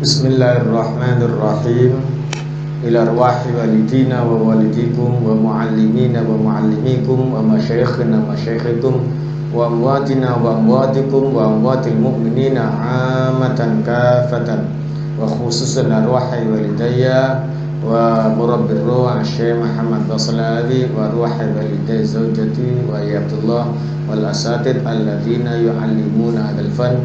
Bismillahirrahmanirrahim. Ila arwahi walidina wa walidikum wa muallimina wa muallimikum wa masyayikhina masyayikhikum wa amwatina wa amwatikum wa amwatil mu'minina amatan kafatan wa khususan arwahi walidayya wa murabbir ruh Syekh Muhammad Baslali wa arwahi walidayya zawjati wa ya Abdullah wal asatid alladhina yu'allimuna hadal fan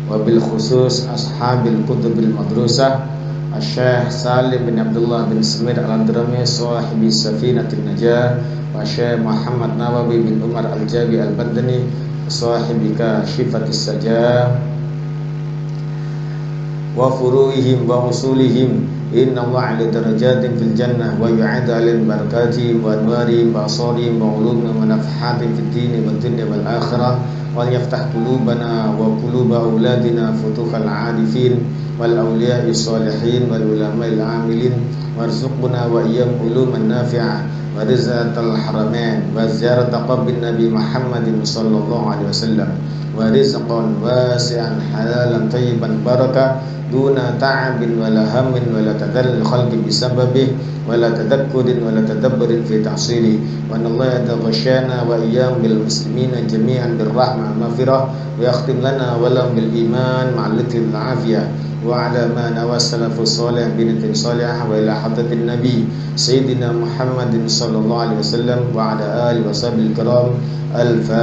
wabil khusus ashabil kutubil madrusah Syekh Salim bin Abdullah bin Smir al-Andrami sahibi safinatin najah wa Syekh Muhammad Nawawi bin Umar al-Jabi al-Bandani sahibi kashifatis sajah wa furu'ihim wa usulihim inna Allah ala darajatin fil jannah wa yu'adu alil barakati wa anwarihim wa asarihim wa ulumna wa nafhatin fid dini wa dunya wal akhirah wal yaftah qulubana wa quluba auladina futuhal arifin wal awliya'i salihin wal ulama'il amilin warzuqna wa iyyahum uluman nafi'ah wa rizqatal haramain wa ziyarata qabrin nabi Muhammadin sallallahu alaihi wasallam wa rizqan wasi'an halalan thayyiban barakah duna ta'abin wala hammin wala tadallul khalqi bisababih wala tadakkurin wala tadabburin fi tahsili wa anallahu yataghashana wa iyyam bil muslimina jami'an bir rahmah maghfirah wa yakhtim lana wa lahum bil iman ma'al afiyah wa ala ma nawassalafus salih binatin salihah wa ila hadratin nabi sayyidina Muhammadin sallallahu alaihi wasallam wa ala alihi washabihi kiram al-Fatihah.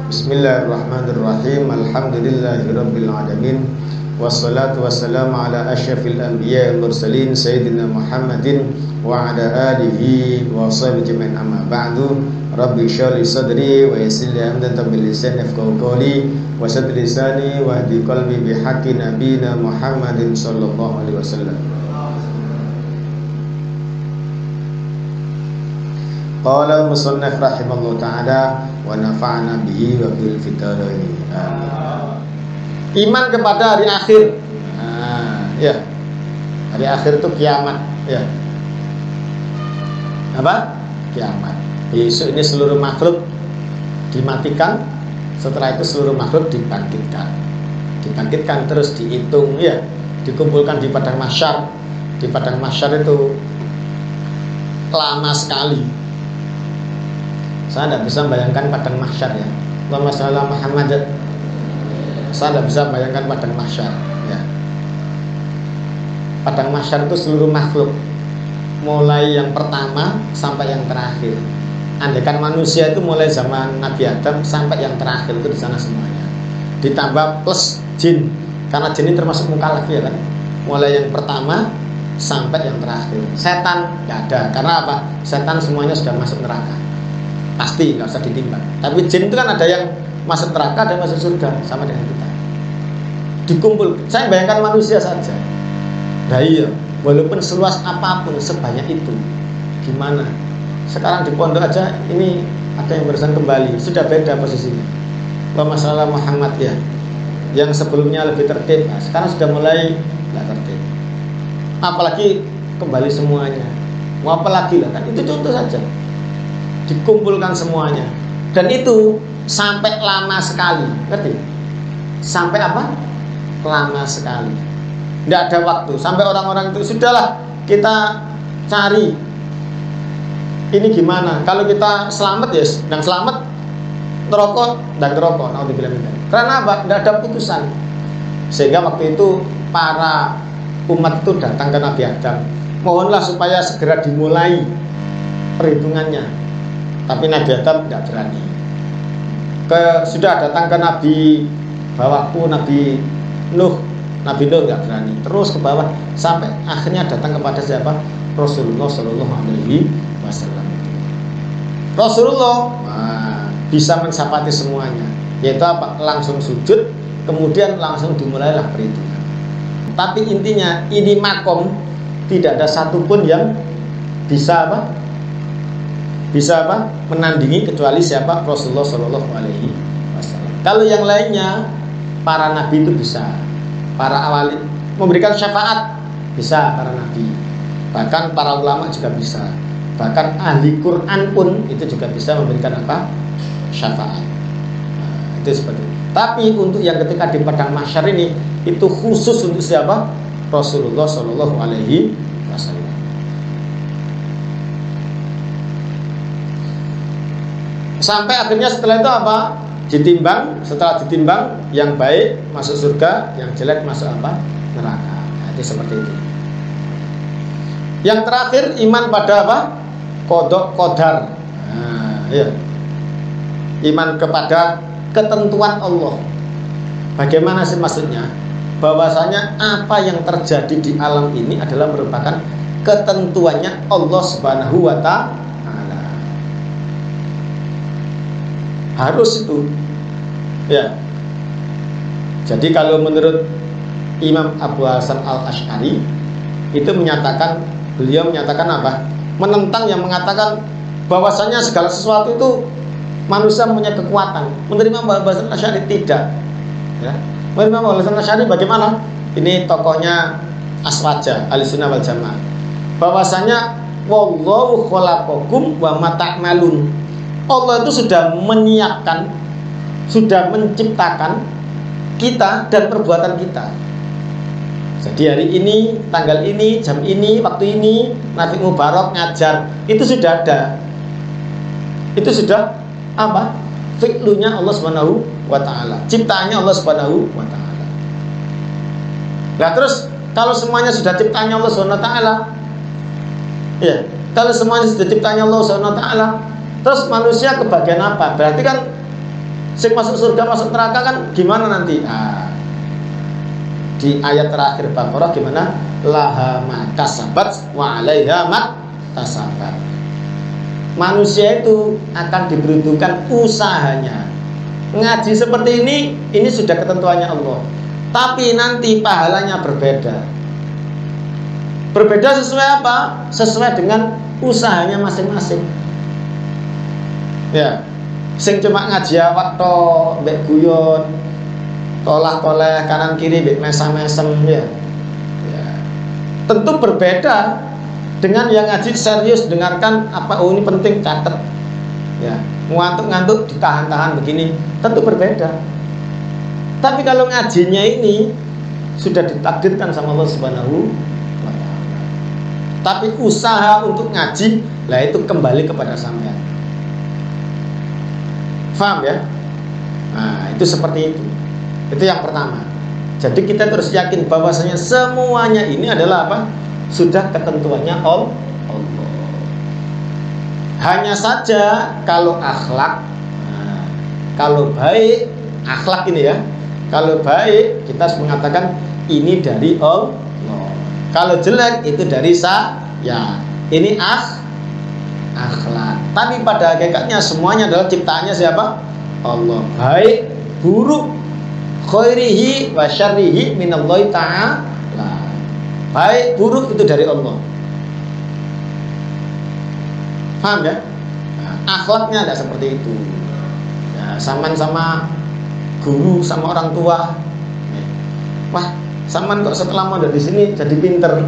Bismillahirrahmanirrahim. Alhamdulillahirabbil alamin. Wassalatu wassalamu ala asyrafil anbiya'i wal mursalin sayyidina Muhammadin wa ala alihi wa sahbihi man amma ba'du. Rabbi shrah li sadri wa yassir li amri bil lisani yafqahu qawli wa saddid lisani wa hdi qalbi bi haqqi nabiyina Muhammadin sallallahu alaihi wasallam. Qala musannif rahimallahu ta'ala wa nafa'na bihi wa bil fitaraini. Amin. Iman kepada hari akhir. Ya. Hari akhir itu kiamat, ya. Apa? Kiamat. Besok ini seluruh makhluk dimatikan, setelah itu seluruh makhluk dibangkitkan. Dibangkitkan terus dihitung, ya. Dikumpulkan di padang mahsyar. Di padang mahsyar itu lama sekali. Saya tidak bisa bayangkan padang mahsyar, ya. Allahumma shalli ala Muhammad. Saya tidak bisa bayangkan padang mahsyar, ya. Padang mahsyar itu seluruh makhluk, mulai yang pertama sampai yang terakhir. Andaikan manusia itu mulai zaman Nabi Adam sampai yang terakhir itu di sana semuanya. Ditambah plus jin, karena jin ini termasuk mukallaf, ya kan. Mulai yang pertama sampai yang terakhir. Setan nggak ada, karena apa? Setan semuanya sudah masuk neraka. Pasti nggak usah ditimbang. Tapi jin itu kan ada yang masuk neraka dan masuk surga sama dengan kita. Dikumpul. Saya bayangkan manusia saja. Nah iya, walaupun seluas apapun sebanyak itu, gimana? Sekarang di pondok aja ini ada yang barusan kembali, sudah beda posisinya. Kalau masalah Muhammad, ya, yang sebelumnya lebih tertib, nah, sekarang sudah mulai nggak tertib. Apalagi kembali semuanya. Mau apa lagi lah kan? Itu contoh saja. Dikumpulkan semuanya, dan itu sampai lama sekali, ngerti? Sampai apa? Lama sekali. Tidak ada waktu. Sampai orang-orang itu sudahlah kita cari. Ini gimana? Kalau kita selamat ya, dan selamat, neraka dan neraka. Naudzubillah. Karena apa? Tidak ada putusan. Sehingga waktu itu para umat itu datang ke Nabi Adam. Mohonlah supaya segera dimulai perhitungannya. Tapi Nabi Adam tidak berani. Sudah datang ke Nabi bawahku, Nabi Nuh nggak berani. Terus ke bawah sampai akhirnya datang kepada siapa? Rasulullah Shallallahu Alaihi Wasallam. Rasulullah bisa mensapati semuanya, yaitu apa? Langsung sujud, kemudian langsung dimulailah perhitungan. Tapi intinya ini makom, tidak ada satupun yang bisa apa? Menandingi kecuali siapa? Rasulullah Shallallahu Alaihi Wasallam. Kalau yang lainnya para nabi itu bisa, para awali memberikan syafaat Bisa para nabi, bahkan para ulama juga bisa, bahkan ahli Quran pun itu juga bisa memberikan apa? Syafaat. Nah, itu seperti itu. Tapi untuk yang ketika di padang mahsyar ini itu khusus untuk siapa? Rasulullah Shallallahu Alaihi Wasallam. Sampai akhirnya setelah itu apa? Ditimbang, setelah ditimbang yang baik masuk surga, yang jelek masuk apa? Neraka. Nah, itu seperti itu. Yang terakhir iman pada apa? Qadha qadar. Nah, ya. Iman kepada ketentuan Allah. Bagaimana sih maksudnya? Bahwasanya apa yang terjadi di alam ini adalah merupakan ketentuannya Allah Subhanahu wa Ta'ala. Harus itu. Ya. Jadi kalau menurut Imam Abu Hasan Al-Asy'ari itu beliau menyatakan apa? Menentang yang mengatakan bahwasanya segala sesuatu itu manusia mempunyai kekuatan. Menerima Abu Hasan Al-Asy'ari tidak. Ya. Menerima Abu Hasan Al-Asy'ari bagaimana? Ini tokohnya Aswaja Ahlussunnah wal Jamaah. Bahwasanya wallahu khalaqakum wa ma ta'malun. Allah itu sudah menyiapkan, sudah menciptakan kita dan perbuatan kita. Jadi hari ini, tanggal ini, jam ini, waktu ini Nabi Mubarak ngajar, itu sudah ada. Itu sudah apa? Fi'lunya Allah Subhanahu wa Ta'ala, ciptaannya Allah Subhanahu wa Ta'ala. Nah terus kalau semuanya sudah ciptaannya Allah Subhanahu wa Ta'ala, ya, kalau semuanya sudah ciptaannya Allah Subhanahu wa Ta'ala, terus manusia kebagian apa? Berarti kan sing masuk surga masuk neraka kan gimana nanti? Nah, di ayat terakhir Baqarah gimana? Laha ma kasabat wa 'alaiha ma kasabat. Manusia itu akan diperuntukkan usahanya. Ngaji seperti ini sudah ketentuannya Allah. Tapi nanti pahalanya berbeda. Berbeda sesuai apa? Sesuai dengan usahanya masing-masing. Ya, sing cuma ngaji waktu mbek guyon, toleh kanan kiri mbek mesam-mesem ya. Ya. Tentu berbeda dengan yang ngaji serius, dengarkan apa ini penting catat. Ya, ngantuk-ngantuk ditahan-tahan begini, tentu berbeda. Tapi kalau ngajinya ini sudah ditakdirkan sama Allah Subhanahu wa Ta'ala. Tapi usaha untuk ngaji lah itu kembali kepada sampean. Faham ya? Nah, itu seperti itu. Itu yang pertama. Jadi kita terus yakin bahwasanya semuanya ini adalah apa? Sudah ketentuannya Allah. Hanya saja kalau akhlak, nah, kalau baik, akhlak ini ya. Kalau baik kita harus mengatakan ini dari Allah. Kalau jelek itu dari saya. Ini akhlak. Tapi pada hakikatnya semuanya adalah ciptaannya siapa? Allah. Baik, buruk, khairihi wa syarrihi minallahi ta'ala. Baik, buruk itu dari Allah. Paham ya? Nah, akhlaknya tidak seperti itu. Ya, saman sama guru sama orang tua. Wah, saman kok setelah mau dari sini jadi pinter.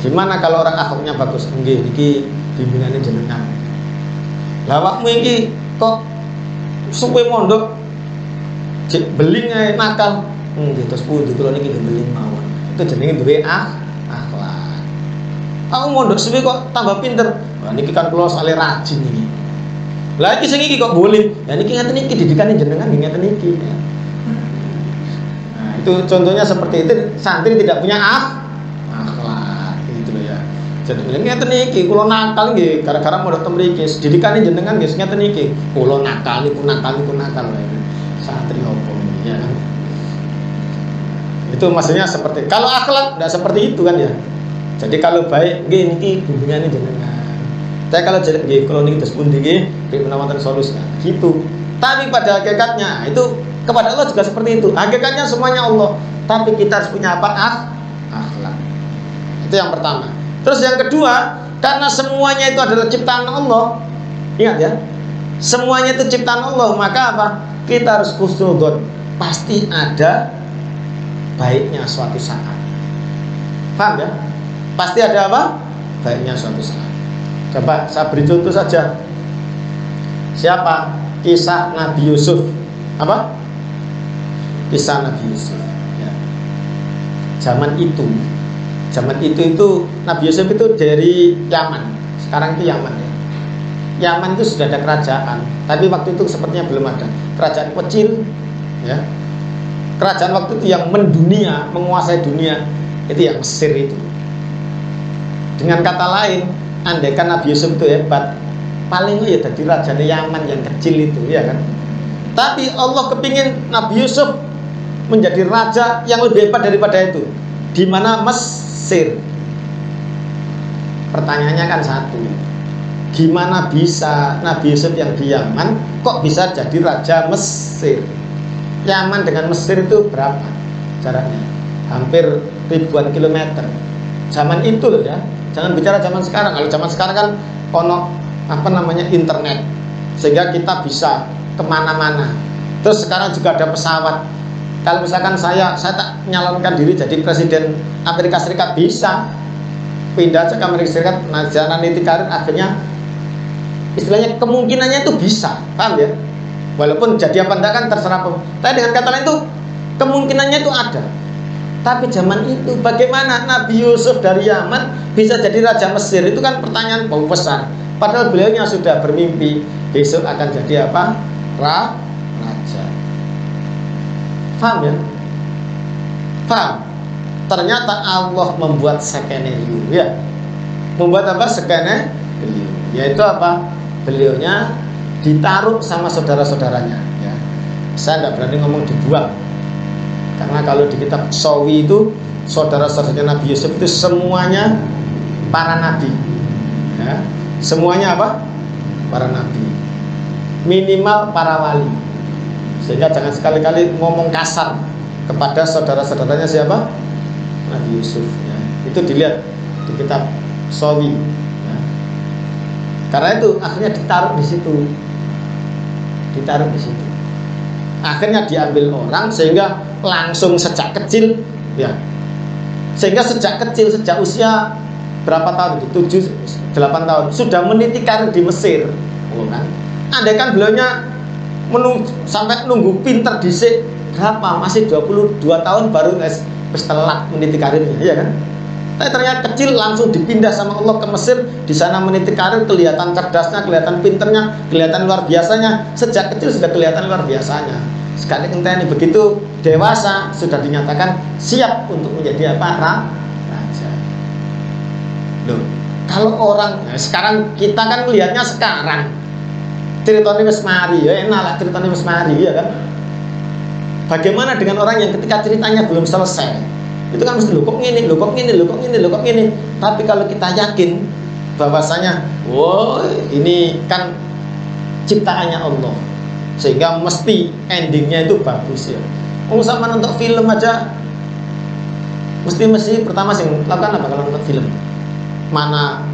Gimana kalau orang akhlaknya bagus? Nggih, iki bimbingannya jenengan. Lah awakmu iki kok suwe mondok beling ae nakal. Nggih, terus pundi kula niki beling mawon. Itu jenenge duwe akhlak. Aku mondok suwe kok tambah pinter. Wah niki kan kula sale rajin iki. Lah iki sing iki kok boleh. Ya niki ngaten iki didikane jenengan nggih ngaten iki. Nah, itu contohnya seperti itu, santri tidak punya akhlak gitu loh ya. Jadi ngeten iki kula nakal nggih gara-gara mondok teng mriki. Didikane jenengan nggih ngeten iki. Kula nakal niku nakal. Santri opo ya. Itu maksudnya seperti kalau akhlak tidak seperti itu kan ya. Jadi kalau baik nggih niki bimbingannya jenengan. Tapi kalau jelek nggih kula niki terus pundi nggih menawarkan solusi gitu. Tapi pada hakikatnya itu kepada Allah juga seperti itu. Hakikatnya semuanya Allah, tapi kita harus punya apa? Akhlak. Itu yang pertama. Terus yang kedua, karena semuanya itu adalah ciptaan Allah. Ingat ya. Semuanya itu ciptaan Allah, maka apa? Kita harus husnudzon. Pasti ada baiknya suatu saat. Paham ya? Pasti ada apa? Baiknya suatu saat. Coba saya beri contoh saja. Siapa? Kisah Nabi Yusuf. Apa? Kisah Nabi Yusuf ya. Zaman itu Nabi Yusuf itu dari Yaman. Sekarang itu Yaman ya. Yaman itu sudah ada kerajaan, tapi waktu itu sepertinya belum ada. Kerajaan kecil ya. Kerajaan waktu itu yang mendunia, menguasai dunia, itu yang Mesir itu. Dengan kata lain, andaikan Nabi Yusuf itu hebat, paling ya jadi rajanya Yaman yang kecil itu, ya kan? Tapi Allah kepingin Nabi Yusuf menjadi raja yang lebih hebat daripada itu. Di mana? Mesir. Pertanyaannya kan satu, gimana bisa Nabi Yusuf yang di Yaman kok bisa jadi raja Mesir? Yaman dengan Mesir itu berapa jaraknya? Hampir ribuan kilometer. Zaman itu loh ya. Jangan bicara zaman sekarang. Kalau zaman sekarang kan internet, sehingga kita bisa kemana-mana. Terus sekarang juga ada pesawat. Kalau misalkan saya tak nyalonkan diri jadi presiden Amerika Serikat, bisa pindah aja ke Amerika Serikat, jalan niti karir, akhirnya istilahnya kemungkinannya itu bisa, paham ya? Walaupun jadi apa enggak kan terserah. Tapi dengan kata lain itu kemungkinannya itu ada. Tapi zaman itu bagaimana Nabi Yusuf dari Yaman bisa jadi raja Mesir? Itu kan pertanyaan bau besar. Padahal beliaunya sudah bermimpi besok akan jadi apa? Raja. Paham ya? Paham? Ternyata Allah membuat skenario ya. Membuat apa? Skenario. Yaitu apa? Beliaunya ditaruh sama saudara-saudaranya ya. Saya tidak berani ngomong dibuang, karena kalau di kitab Sawi itu saudara-saudaranya Nabi Yusuf itu semuanya para nabi ya. Semuanya apa? Para nabi, minimal para wali. Sehingga jangan sekali-kali ngomong kasar kepada saudara-saudaranya siapa? Nabi Yusuf ya. Itu dilihat di kitab Sawi ya. Karena itu akhirnya ditaruh di situ. Akhirnya diambil orang, sehingga langsung sejak kecil ya. Sehingga sejak kecil, sejak usia berapa tahun itu? 7-8 tahun sudah meniti karir di Mesir. Kan? Andaikan beliaunya sampai nunggu pinter dhisik berapa? Masih 22 tahun baru setelah meniti karirnya, ya kan? Tapi ternyata kecil langsung dipindah sama Allah ke Mesir. Di sana meniti karir, kelihatan cerdasnya, kelihatan pinternya, kelihatan luar biasanya. Sejak kecil sudah kelihatan luar biasanya. Sekali ini begitu dewasa sudah dinyatakan siap untuk menjadi apa? Raja. Loh, kalau orang sekarang kita kan melihatnya sekarang ceritanya wis mari ya, enak lah ceritanya wis mari ya kan. Bagaimana dengan orang yang ketika ceritanya belum selesai? Itu kan mesti kok gini. Tapi kalau kita yakin bahwasanya ini kan ciptaannya Allah, sehingga mesti endingnya itu bagus ya. Sama nonton film aja mesti pertama sih lakukan apa kalau nonton film? Mana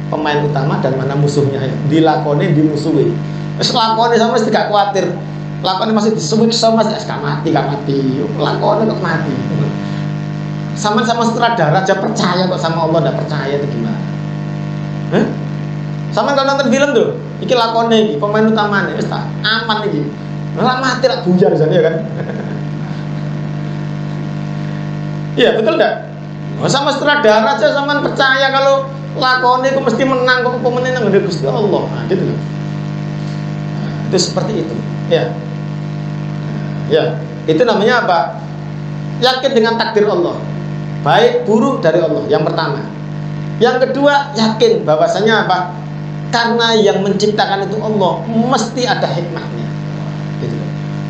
pemain utama dan mana musuhnya ya. Dilakoni dimusuhi. Wis lakoni sama mesti gak khawatir. Lakoni masih disiksa Mas, gak mati. Lakoni kok mati. Sama sutradara aja percaya kok sama Allah, tidak percaya itu gimana? Sama kalau nonton film tuh, iki lakone iki pemain utamanya, wis tak aman iki. Ora mati rak buyar jane ya kan. Iya, betul enggak? Sama sutradara aja sama percaya kalau lakone itu mesti menang, kok pemenang dari Gusti Allah. Nah, gitu loh. Nah, itu seperti itu. Ya. Ya, itu namanya apa? Yakin dengan takdir Allah. Baik buruk dari Allah, yang pertama. Yang kedua, yakin bahwasanya apa? Karena yang menciptakan itu Allah, mesti ada hikmahnya. Gitu.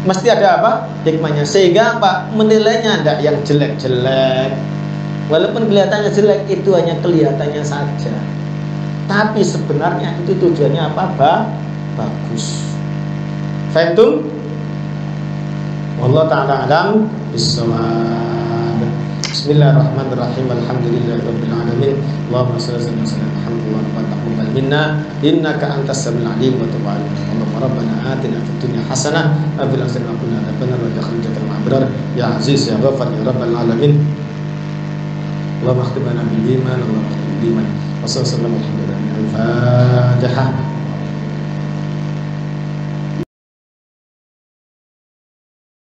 Mesti ada apa? Hikmahnya. Sehingga apa? Menilainya ada yang jelek-jelek. Walaupun kelihatannya jelek, itu hanya kelihatannya saja. Tapi sebenarnya itu tujuannya apa? Bagus. Faham? Wallahu ta'ala alam bissawab. Bismillahirrahmanirrahim. Alhamdulillahirabbil alamin. Allahumma shalli ala sayyidina Muhammad wa taqabbal minna innaka antas samiul alim wa tub 'alaina. Allahumma rabbana atina fid dunya hasanah wa fil akhirati hasanah wa qina adzabannar wa adkhilna jannatal abrar ya aziz ya ghafar ya rabbal alamin. Allahumma khtim lana bil iman, Allahumma khtim bil iman. Wassallallahu alaihi wa sallam. Al-Fatihah.